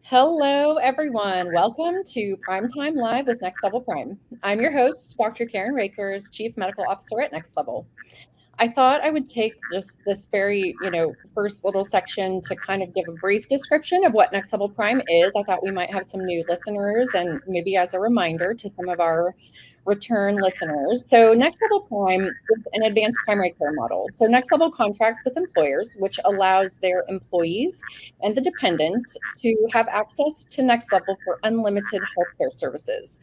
Hello, everyone. Welcome to Primetime Live with Next Level Prime. I'm your host, Dr. Karen Rakers, Chief Medical Officer at Next Level. I thought I would take just this very, first little section to kind of give a brief description of what Next Level Prime is. I thought we might have some new listeners and maybe as a reminder to some of our return listeners. So Next Level Prime is an advanced primary care model. So Next Level contracts with employers, which allows their employees and the dependents to have access to Next Level for unlimited healthcare services.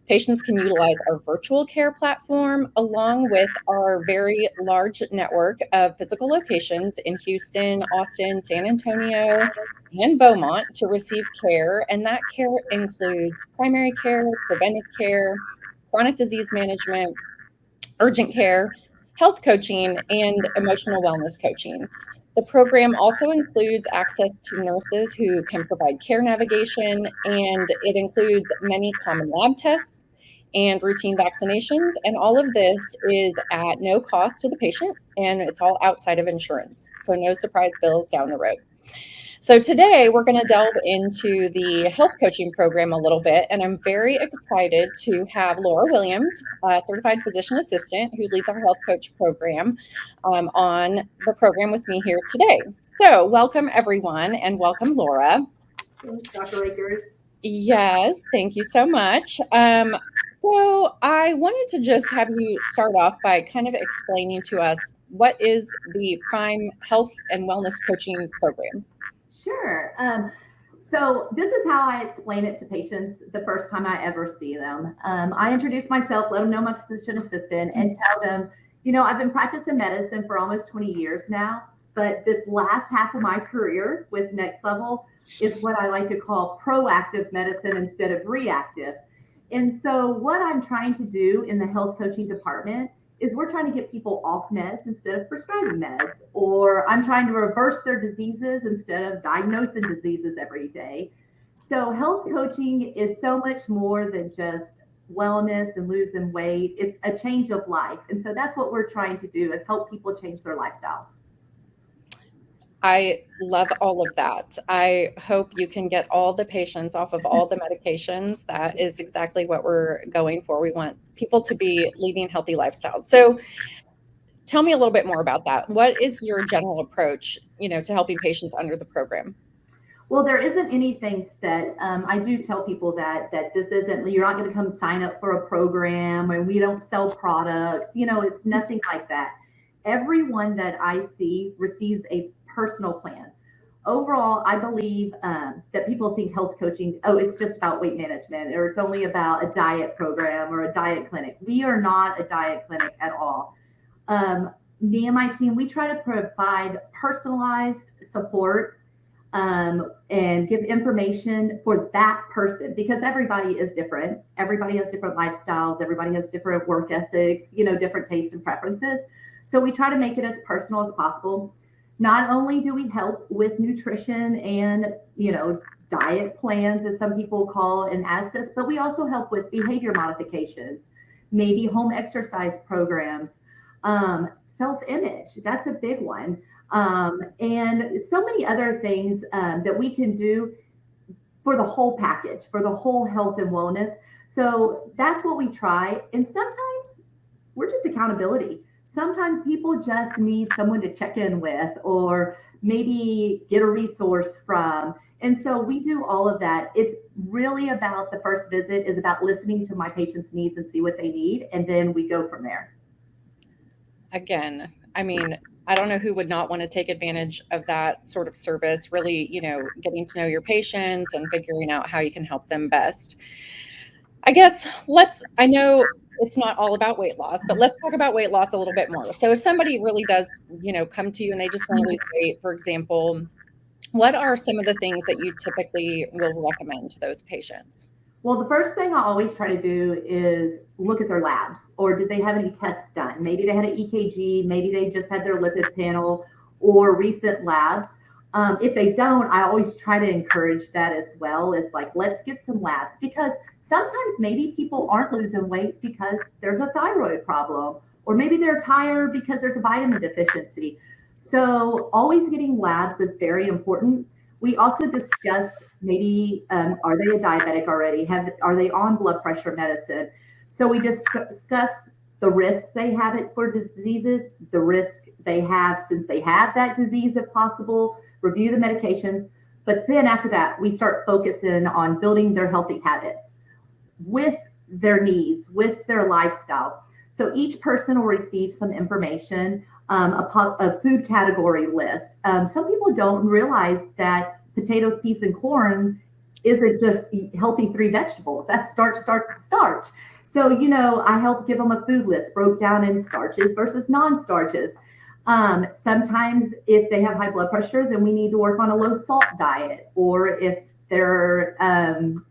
Patients can utilize our virtual care platform along with our very large network of physical locations in Houston, Austin, San Antonio, and Beaumont to receive care. And that care includes primary care, preventive care, chronic disease management, urgent care, health coaching, and emotional wellness coaching. The program also includes access to nurses who can provide care navigation, and it includes many common lab tests and routine vaccinations. And all of this is at no cost to the patient, and it's all outside of insurance. So, no surprise bills down the road. So today we're going to delve into the health coaching program a little bit, and I'm very excited to have Laura Williams, a certified physician assistant who leads our health coach program, on the program with me here today. So welcome everyone, and welcome Laura. Thanks, Dr. Rakers. Yes, thank you so much. So I wanted to just have you start off by kind of explaining to us what is the Prime Health and Wellness Coaching Program. Sure. So this is how I explain it to patients the first time I ever see them. I introduce myself, let them know I'm a physician assistant, and tell them, I've been practicing medicine for almost 20 years now, but this last half of my career with Next Level is what I like to call proactive medicine instead of reactive. And so what I'm trying to do in the health coaching department is we're trying to get people off meds instead of prescribing meds, or I'm trying to reverse their diseases instead of diagnosing diseases every day. So health coaching is so much more than just wellness and losing weight. It's a change of life. And so that's what we're trying to do is help people change their lifestyles. I love all of that. I hope you can get all the patients off of all the medications. That is exactly what we're going for. We want people to be leading healthy lifestyles. So tell me a little bit more about that. What is your general approach, to helping patients under the program? Well, there isn't anything set. I do tell people that this isn't, you're not going to come sign up for a program, and we don't sell products. It's nothing like that. Everyone that I see receives a personal plan. Overall, I believe that people think health coaching, oh, it's just about weight management, or it's only about a diet program or a diet clinic. We are not a diet clinic at all. Me and my team, we try to provide personalized support and give information for that person because everybody is different. Everybody has different lifestyles. Everybody has different work ethics, different tastes and preferences. So we try to make it as personal as possible. Not only do we help with nutrition and, diet plans, as some people call and ask us, but we also help with behavior modifications, maybe home exercise programs, self-image. That's a big one. And so many other things that we can do for the whole package, for the whole health and wellness. So that's what we try. And sometimes we're just accountability. Sometimes people just need someone to check in with or maybe get a resource from. And so we do all of that. It's really about the first visit is about listening to my patients' needs and see what they need. And then we go from there. Again, I don't know who would not want to take advantage of that sort of service, really, getting to know your patients and figuring out how you can help them best. I guess I know it's not all about weight loss, but let's talk about weight loss a little bit more. So if somebody really does, come to you and they just want to lose weight, for example, what are some of the things that you typically will recommend to those patients? Well, the first thing I always try to do is look at their labs, or did they have any tests done? Maybe they had an EKG, maybe they just had their lipid panel or recent labs. If they don't, I always try to encourage that as well as like, let's get some labs because sometimes maybe people aren't losing weight because there's a thyroid problem, or maybe they're tired because there's a vitamin deficiency. So always getting labs is very important. We also discuss Maybe are they a diabetic already? Are they on blood pressure medicine? So we discuss the risk they have it for diseases, the risk they have since they have that disease, if possible, review the medications. But then after that, we start focusing on building their healthy habits with their needs, with their lifestyle. So each person will receive some information, a food category list. Some people don't realize that potatoes, peas, and corn isn't just healthy 3 vegetables. That's starch, starch, starch. So, I help give them a food list broke down in starches versus non-starches. Sometimes if they have high blood pressure, then we need to work on a low salt diet. Or if they're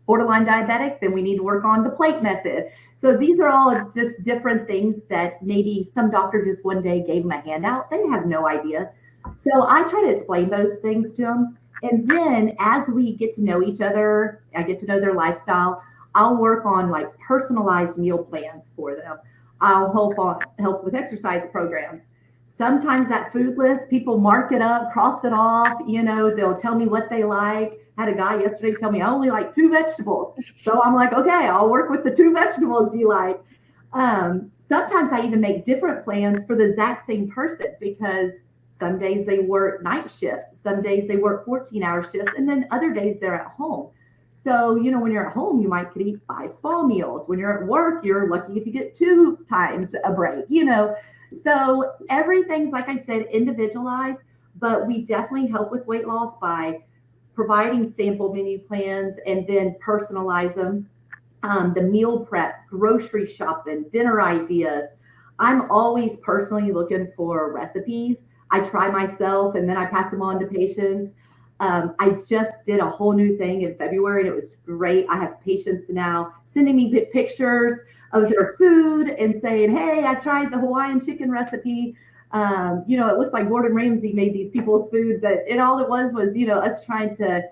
borderline diabetic, then we need to work on the plate method. So these are all just different things that maybe some doctor just one day gave them a handout. They have no idea. So I try to explain those things to them. And then as we get to know each other, I get to know their lifestyle, I'll work on like personalized meal plans for them. I'll help with exercise programs. Sometimes that food list, people mark it up, cross it off, they'll tell me what they like. I had a guy yesterday tell me I only like 2 vegetables. So I'm like, okay, I'll work with the 2 vegetables you like. Sometimes I even make different plans for the exact same person because some days they work night shift, some days they work 14-hour shifts, and then other days they're at home. So, when you're at home, you might could eat 5 small meals. When you're at work, you're lucky if you get 2 times a break, So everything's, like I said, individualized, but we definitely help with weight loss by providing sample menu plans and then personalize them. The meal prep, grocery shopping, dinner ideas. I'm always personally looking for recipes. I try myself and then I pass them on to patients. I just did a whole new thing in February and it was great. I have patients now sending me pictures of their food and saying, hey, I tried the Hawaiian chicken recipe. It looks like Gordon Ramsay made these people's food, but all it was, us trying to,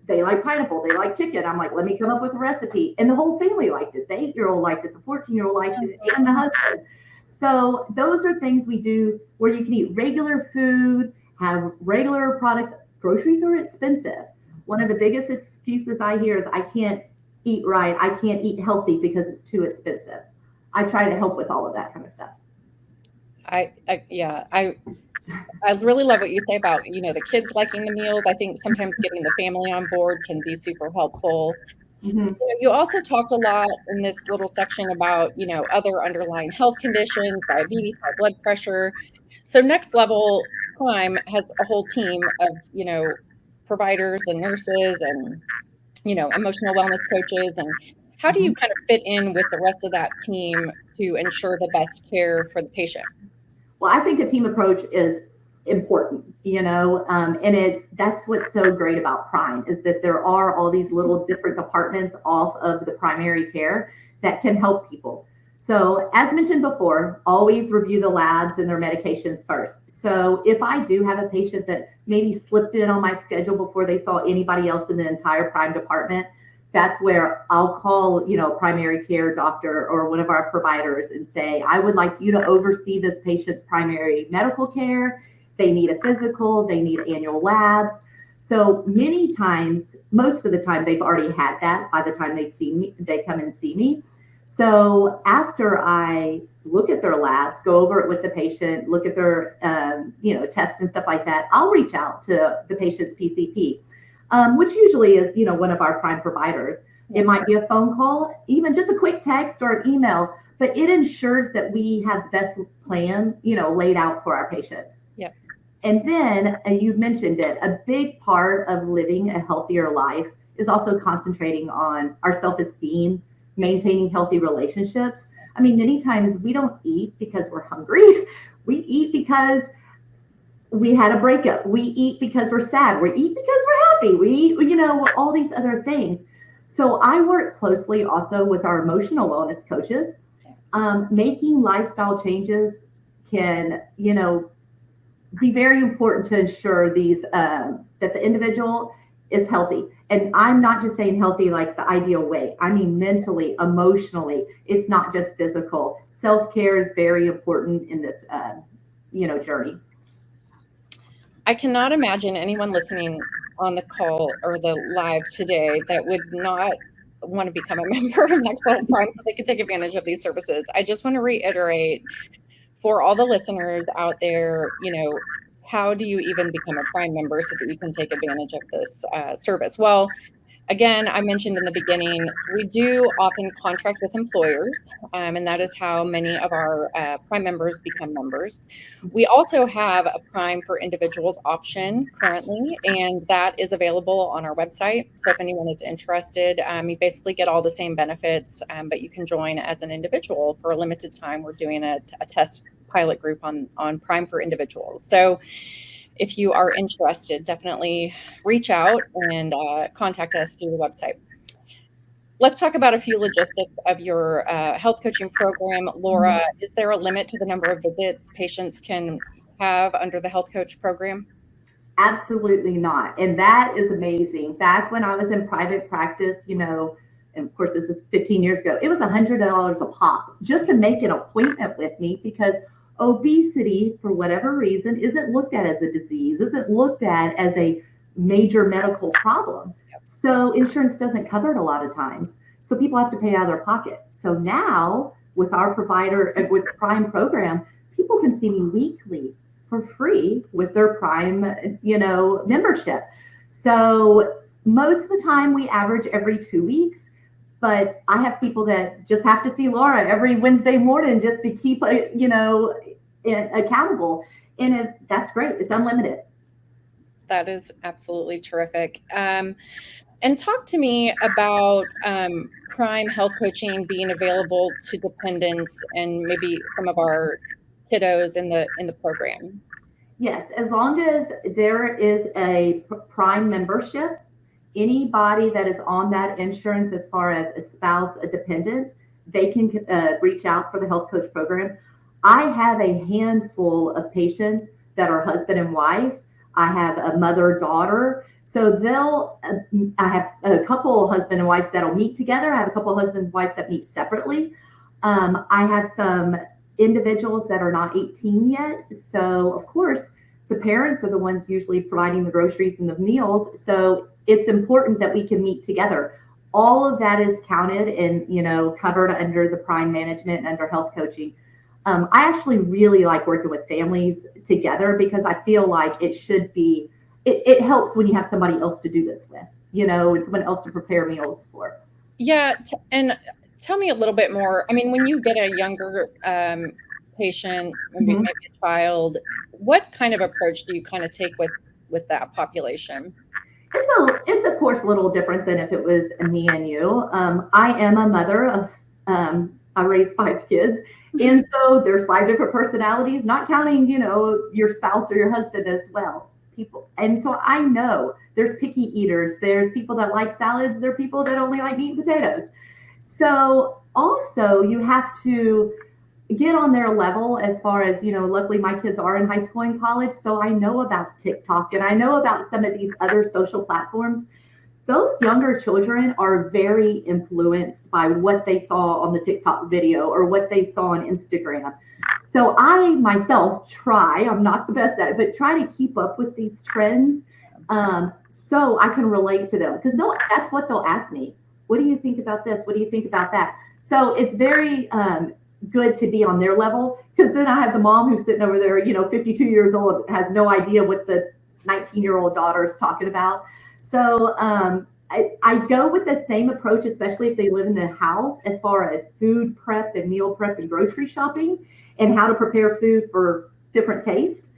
they like pineapple, they like chicken. I'm like, let me come up with a recipe. And the whole family liked it. The 8-year-old liked it, the 14-year-old liked it, and the husband. So those are things we do where you can eat regular food, have regular products. Groceries are expensive. One of the biggest excuses I hear is I can't eat right. I can't eat healthy because it's too expensive. I try to help with all of that kind of stuff. I really love what you say about, the kids liking the meals. I think sometimes getting the family on board can be super helpful. Mm-hmm. You also talked a lot in this little section about, other underlying health conditions, diabetes, high blood pressure. So Next Level Prime has a whole team of, providers and nurses and, emotional wellness coaches. And how do you kind of fit in with the rest of that team to ensure the best care for the patient? Well, I think a team approach is important, and that's what's so great about Prime is that there are all these little different departments off of the primary care that can help people. So as mentioned before, always review the labs and their medications first. So if I do have a patient that maybe slipped in on my schedule before they saw anybody else in the entire Prime department, that's where I'll call, primary care doctor or one of our providers and say, I would like you to oversee this patient's primary medical care. They need a physical, they need annual labs. So many times, most of the time, they've already had that by the time they come and see me. So after I look at their labs, go over it with the patient, look at their, tests and stuff like that, I'll reach out to the patient's PCP. Which usually is, one of our Prime providers. It might be a phone call, even just a quick text or an email, but it ensures that we have the best plan, laid out for our patients. Yep. And then you mentioned it, a big part of living a healthier life is also concentrating on our self-esteem, maintaining healthy relationships. I mean, many times we don't eat because we're hungry. We eat because we had a breakup. We eat because we're sad. We eat because we're happy. We eat, all these other things. So I work closely also with our emotional wellness coaches. Making lifestyle changes can, be very important to ensure that the individual is healthy. And I'm not just saying healthy like the ideal way. I mean, mentally, emotionally, it's not just physical. Self-care is very important in this, journey. I cannot imagine anyone listening on the call or the live today that would not want to become a member of Next Level Prime so they can take advantage of these services. I just want to reiterate for all the listeners out there, how do you even become a Prime member so that you can take advantage of this service? Well, again, I mentioned in the beginning, we do often contract with employers, and that is how many of our Prime members become members. We also have a Prime for Individuals option currently, and that is available on our website. So if anyone is interested, you basically get all the same benefits, but you can join as an individual for a limited time. We're doing a test pilot group on Prime for Individuals. So if you are interested, definitely reach out and contact us through the website. Let's talk about a few logistics of your health coaching program. Laura, is there a limit to the number of visits patients can have under the health coach program? Absolutely not. And that is amazing. Back when I was in private practice, and of course, this is 15 years ago, it was $100 a pop just to make an appointment with me because obesity, for whatever reason, isn't looked at as a disease, isn't looked at as a major medical problem. So insurance doesn't cover it a lot of times. So people have to pay out of their pocket. So now with our provider, with the Prime program, people can see me weekly for free with their Prime, membership. So most of the time we average every 2 weeks. But I have people that just have to see Laura every Wednesday morning just to keep, accountable. And that's great. It's unlimited. That is absolutely terrific. And talk to me about Prime health coaching being available to dependents and maybe some of our kiddos in the program. Yes, as long as there is a Prime membership, anybody that is on that insurance, as far as a spouse, a dependent, they can reach out for the health coach program. I have a handful of patients that are husband and wife. I have a mother-daughter. So I have a couple husband and wives that'll meet together. I have a couple husbands and wives that meet separately. I have some individuals that are not 18 yet. So of course, the parents are the ones usually providing the groceries and the meals. So it's important that we can meet together. All of that is counted and, covered under the Prime management and under health coaching. I actually really like working with families together because I feel like it should be, it helps when you have somebody else to do this with, and someone else to prepare meals for. Yeah. And tell me a little bit more. I mean, when you get a younger patient, maybe a child, what kind of approach do you kind of take with that population? It's of course a little different than if it was me and you. I am a mother of, I raised 5 kids. And so there's 5 different personalities, not counting, your spouse or your husband as well. People. And so I know there's picky eaters. There's people that like salads. There are people that only like meat and potatoes. So also you have to get on their level as far as, luckily my kids are in high school and college. So I know about TikTok and I know about some of these other social platforms. Those younger children are very influenced by what they saw on the TikTok video or what they saw on Instagram. So I myself I'm not the best at it, but try to keep up with these trends so I can relate to them because that's what they'll ask me. What do you think about this? What do you think about that? So it's very good to be on their level because then I have the mom who's sitting over there, 52 years old, has no idea what the 19-year-old daughter is talking about. So I go with the same approach, especially if they live in the house, as far as food prep and meal prep and grocery shopping and how to prepare food for different tastes.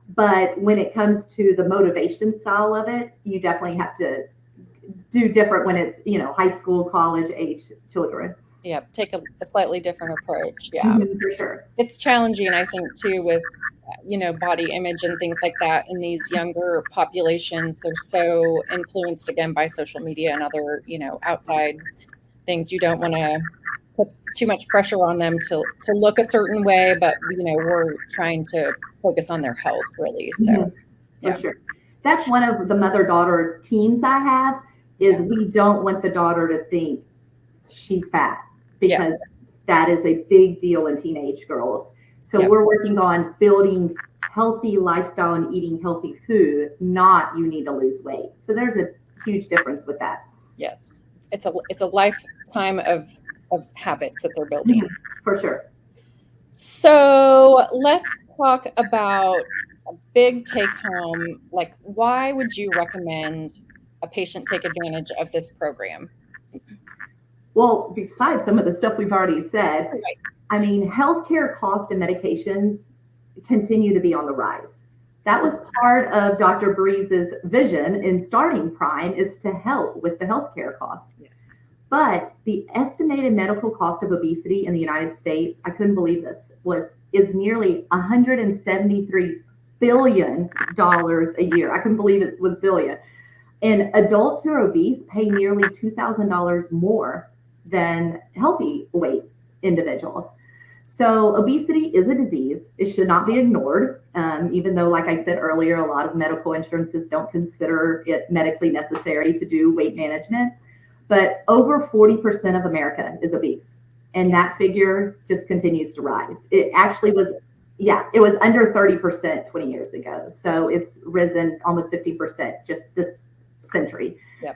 But when it comes to the motivation style of it, you definitely have to do different when it's, high school, college age children. Yeah, take a slightly different approach. Yeah, for sure. It's challenging, I think, too, with body image and things like that in these younger populations. They're so influenced again by social media and other, outside things. You don't want to put too much pressure on them to look a certain way, but we're trying to focus on their health really. So for sure. That's one of the mother-daughter teams I have is we don't want the daughter to think she's fat because that is a big deal in teenage girls. So we're working on building healthy lifestyle and eating healthy food, not you need to lose weight. So there's a huge difference with that. Yes. It's a lifetime of habits that they're building. For sure. So let's talk about a big take home. Like, why would you recommend a patient take advantage of this program? Well, besides some of the stuff we've already said, I mean, healthcare cost and medications continue to be on the rise. That was part of Dr. Breeze's vision in starting Prime, is to help with the healthcare cost. Yes. But the estimated medical cost of obesity in the United States, I couldn't believe this, is nearly $173 billion a year. I couldn't believe it was billion. And adults who are obese pay nearly $2,000 more than healthy weight individuals. So obesity is a disease. It should not be ignored, even though, like I said earlier, a lot of medical insurances don't consider it medically necessary to do weight management. But over 40% of America is obese. And that figure just continues to rise. It actually was, it was under 30% 20 years ago. So it's risen almost 50% just this century. Yep.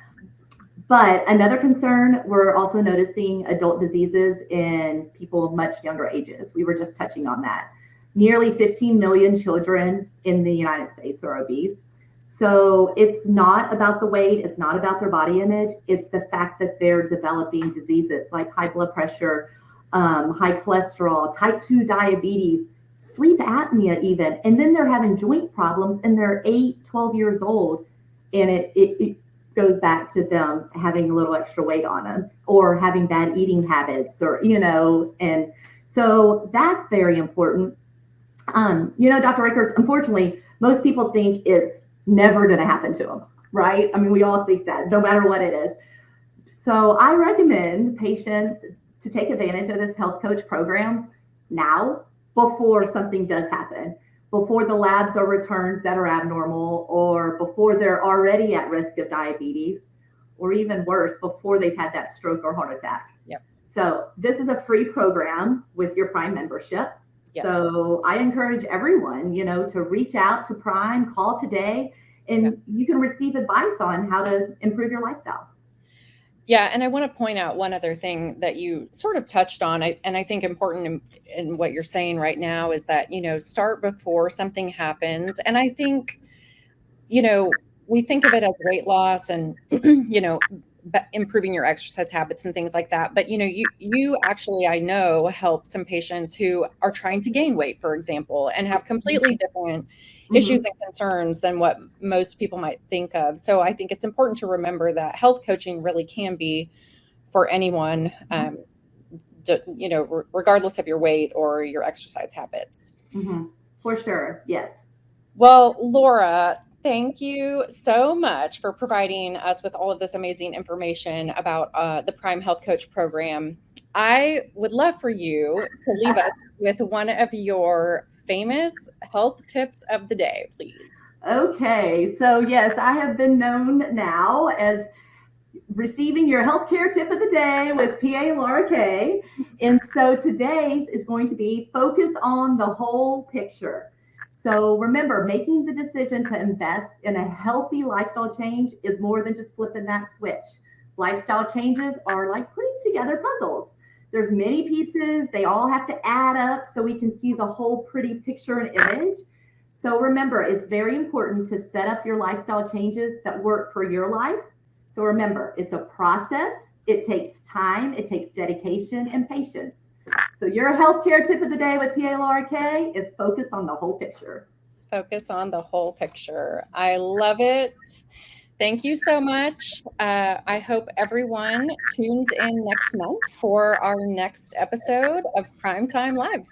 But another concern, we're also noticing adult diseases in people much younger ages. We were just touching on that. Nearly 15 million children in the United States are obese. So it's not about the weight, it's not about their body image, it's the fact that they're developing diseases like high blood pressure, high cholesterol, type 2 diabetes, sleep apnea even, and then they're having joint problems and they're 8, 12 years old, and it goes back to them having a little extra weight on them or having bad eating habits, or, and so that's very important. Dr. Rakers, unfortunately, most people think it's never going to happen to them, right? I mean, we all think that no matter what it is. So I recommend patients to take advantage of this health coach program now before something does happen, before the labs are returned that are abnormal, or before they're already at risk of diabetes, or even worse, before they've had that stroke or heart attack. Yep. So this is a free program with your Prime membership. Yep. So I encourage everyone, to reach out to Prime, call today, and you can receive advice on how to improve your lifestyle. Yeah. And I want to point out one other thing that you sort of touched on, and I think important in what you're saying right now is that, start before something happens. And I think, we think of it as weight loss and, improving your exercise habits and things like that. But, you actually, I know, help some patients who are trying to gain weight, for example, and have completely different issues and concerns than what most people might think of. So I think it's important to remember that health coaching really can be for anyone, regardless of your weight or your exercise habits. For sure. Yes. Well, Laura, thank you so much for providing us with all of this amazing information about the Prime Health Coach program. I would love for you to leave us with one of your famous health tips of the day, please. Okay. So yes, I have been known now as receiving your healthcare tip of the day with PA Laura K. And so today's is going to be focus on the whole picture. So remember, making the decision to invest in a healthy lifestyle change is more than just flipping that switch. Lifestyle changes are like putting together puzzles. There's many pieces. They all have to add up so we can see the whole pretty picture and image. So remember, it's very important to set up your lifestyle changes that work for your life. So remember, it's a process. It takes time. It takes dedication and patience. So your healthcare tip of the day with PA Laura K is focus on the whole picture. Focus on the whole picture. I love it. Thank you so much. I hope everyone tunes in next month for our next episode of Primetime Live.